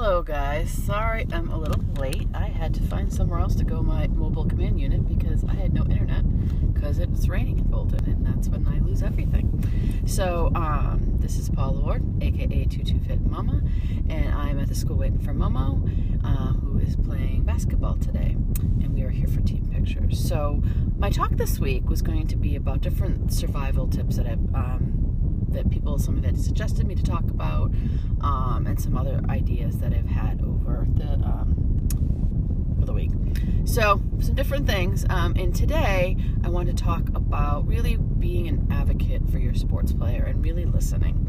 Hello guys, sorry I'm a little late. I had to find somewhere else to go my mobile command unit because I had no internet because it was raining in Bolton and that's when I lose everything. So this is Paula Ward, aka Tutu Fit Mama, and I'm at the school waiting for Momo, who is playing basketball today, and we are here for team pictures. So my talk this week was going to be about different survival tips that some have had suggested me to talk about, and some other ideas that I've had over the week. So some different things, and today I want to talk about really being an advocate for your sports player and really listening.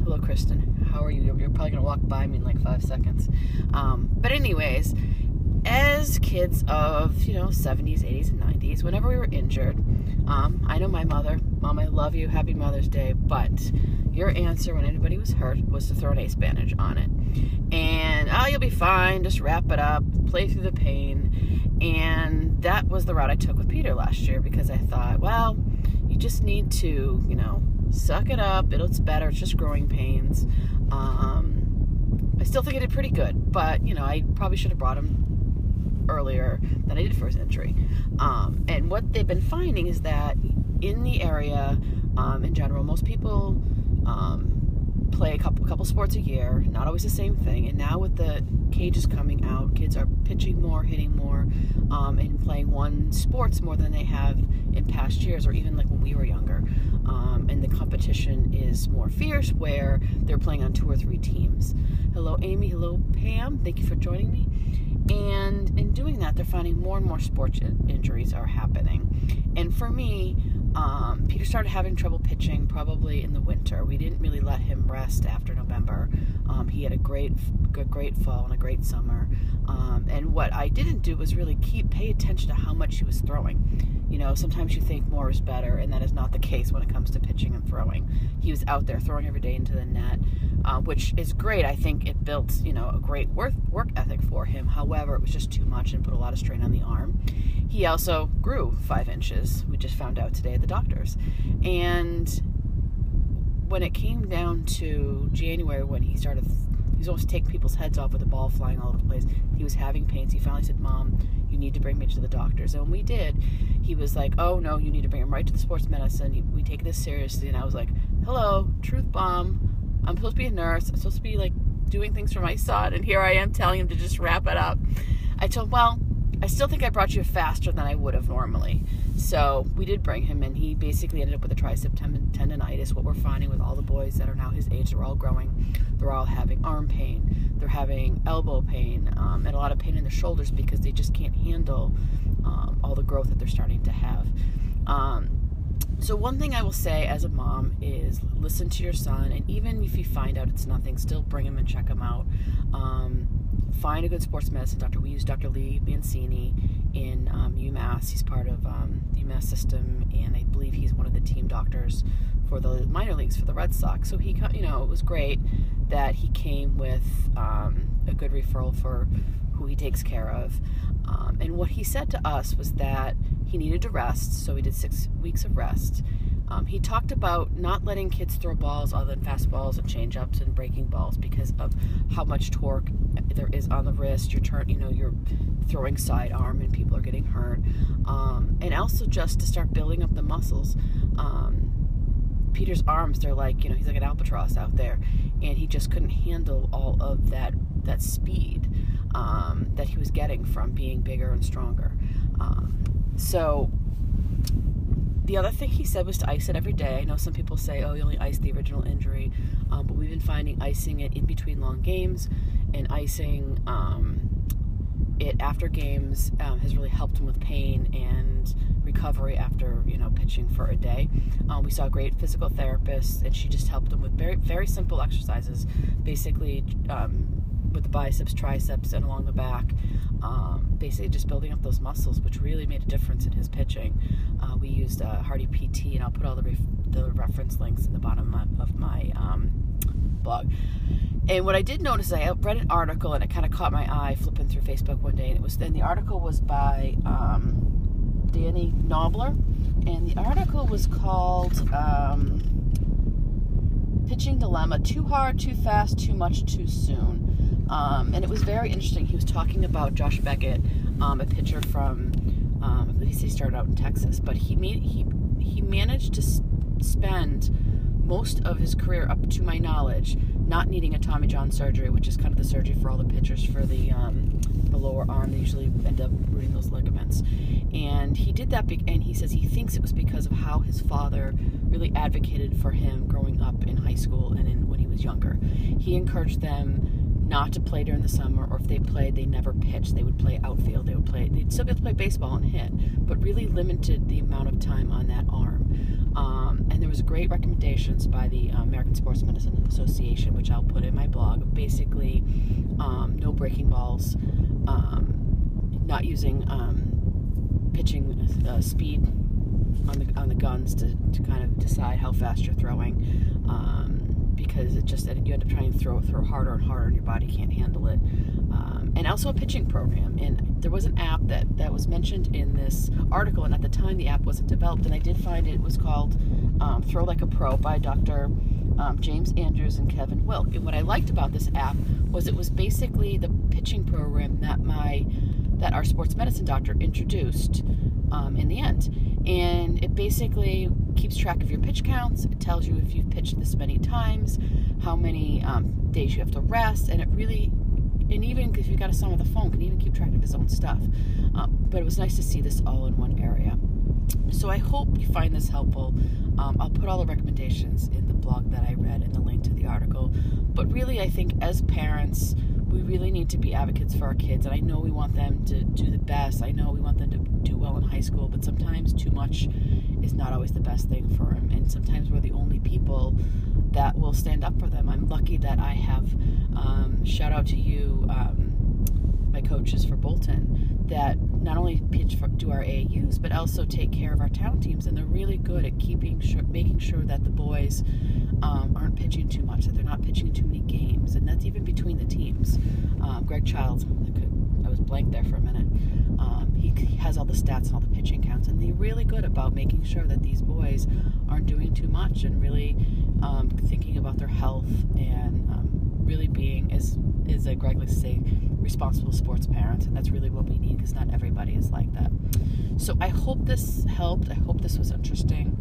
Hello Kristen, how are you? You're probably going to walk by me in like 5 seconds. But anyways, as kids of, 70s, 80s, and 90s, whenever we were injured, I know my mother, Mom, I love you, happy Mother's Day, but your answer when anybody was hurt was to throw an ace bandage on it. And, you'll be fine, just wrap it up, play through the pain. And that was the route I took with Peter last year because I thought, well, you just need to, suck it up, it's better, it's just growing pains. I still think I did pretty good, but, I probably should have brought him earlier than I did for his injury. And what they've been finding is that in the area, in general, most people play a couple sports a year, not always the same thing. And now with the cages coming out, kids are pitching more, hitting more, and playing one sports more than they have in past years, or even like when we were younger. And the competition is more fierce where they're playing on 2 or 3 teams. Hello, Amy. Hello, Pam. Thank you for joining me. And in doing that, they're finding more and more sports injuries are happening. And for me, Peter started having trouble pitching probably in the winter. We didn't really let him rest after November. He had a great fall and a great summer. And what I didn't do was really pay attention to how much he was throwing. Sometimes you think more is better, and that is not the case when it comes to pitching and throwing. He was out there throwing every day into the net, which is great. I think it built, a great work ethic for him. However, it was just too much and put a lot of strain on the arm. He also grew 5 inches. We just found out today at the doctor's. And when it came down to January, when he was almost taking people's heads off with the ball flying all over the place. He was having pains. He finally said, Mom, you need to bring me to the doctors. And when we did, he was like, oh, no, you need to bring him right to the sports medicine. We take this seriously. And I was like, hello, truth bomb. I'm supposed to be a nurse. I'm supposed to be, doing things for my son. And here I am telling him to just wrap it up. I told him, well, I still think I brought you faster than I would have normally. So we did bring him, and he basically ended up with a tricep tendonitis. What we're finding with all the boys that are now his age, they're all growing. They're all having arm pain. They're having elbow pain, and a lot of pain in their shoulders because they just can't handle all the growth that they're starting to have. So one thing I will say as a mom is listen to your son, and even if you find out it's nothing, still bring him and check him out. Find a good sports medicine doctor. We use Dr. Lee Mancini in UMass. He's part of the UMass system, and I believe he's one of the team doctors for the minor leagues for the Red Sox. So he, it was great that he came with a good referral for who he takes care of. And what he said to us was that he needed to rest, so we did 6 weeks of rest. He talked about not letting kids throw balls other than fastballs and change-ups and breaking balls because of how much torque there is on the wrist. You're throwing sidearm and people are getting hurt. And also just to start building up the muscles. Peter's arms, they're he's like an albatross out there, and he just couldn't handle all of that speed that he was getting from being bigger and stronger. So the other thing he said was to ice it every day. I know some people say, oh, you only ice the original injury, but we've been finding icing it in between long games and icing it after games has really helped him with pain and recovery after, pitching for a day. We saw a great physical therapist, and she just helped him with very, very simple exercises, basically with the biceps, triceps, and along the back, basically just building up those muscles, which really made a difference in his pitching. We used Hardy PT, and I'll put all the reference links in the bottom of my blog. And what I did notice is I read an article, and it kind of caught my eye flipping through Facebook one day, and the article was by Danny Knobler, and the article was called Pitching Dilemma: Too Hard, Too Fast, Too Much, Too Soon. And it was very interesting. He was talking about Josh Beckett, a pitcher from, I believe he started out in Texas, but he managed to spend most of his career, up to my knowledge, not needing a Tommy John surgery, which is kind of the surgery for all the pitchers for the lower arm. They usually end up rooting those ligaments. And he did that, and he says he thinks it was because of how his father really advocated for him growing up in high school and when he was younger. He encouraged them not to play during the summer, or if they played, they never pitched. They would play outfield. They'd still get to play baseball and hit, but really limited the amount of time on that arm. And there was great recommendations by the American Sports Medicine Association, which I'll put in my blog, of basically no breaking balls, not using pitching speed on the guns to kind of decide how fast you're throwing, because you end up trying to throw harder and harder, and your body can't handle it. And also a pitching program. And there was an app that was mentioned in this article, and at the time the app wasn't developed, and I did find it was called Throw Like a Pro by Dr. James Andrews and Kevin Wilk. And what I liked about this app was it was basically the pitching program that our sports medicine doctor introduced in the end. And it basically keeps track of your pitch counts. It tells you if you've pitched this many times, how many days you have to rest, and even if you've got a son with a phone, can even keep track of his own stuff. But it was nice to see this all in one area. So I hope you find this helpful. I'll put all the recommendations in the blog that I read and the link to the article. But really, I think as parents, we really need to be advocates for our kids. And I know we want them to do the best. I know we want them to do well in high school, but sometimes too much is not always the best thing for them. And sometimes we're the only people that will stand up for them. I'm lucky that I have, shout out to you, my coaches for Bolton, that not only do our AAUs, but also take care of our town teams, and they're really good at making sure that the boys aren't pitching too much, that they're not pitching in too many games, and that's even between the teams. Greg Childs, I was blank there for a minute. He has all the stats and all the pitching counts, and they're really good about making sure that these boys aren't doing too much, and really thinking about their health, and really being, as Greg likes to say, responsible sports parents. And that's really what we need, because not everybody is like that. So I hope this helped. I hope this was interesting.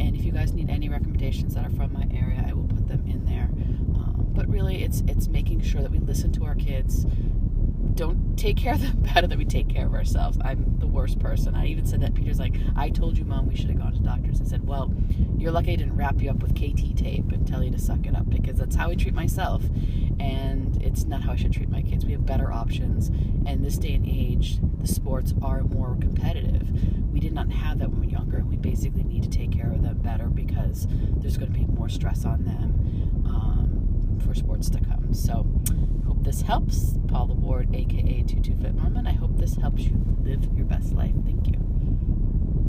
And if you guys need any recommendations that are from my area, I will put them in there. But really, it's making sure that we listen to our kids. Don't take care of them better than we take care of ourselves. I'm the worst person. I even said that. Peter's like, I told you, Mom, we should have gone to doctors. I said, well, you're lucky I didn't wrap you up with KT tape and tell you to suck it up, because that's how I treat myself. And it's not how I should treat my kids. We have better options. And this day and age, the sports are more competitive. We did not have that when we were younger. We basically need to take care of them better, because there's going to be more stress on them for sports to come. So hope this helps. Paula Ward, aka 22 Fit Mom, and I hope this helps you live your best life. Thank you.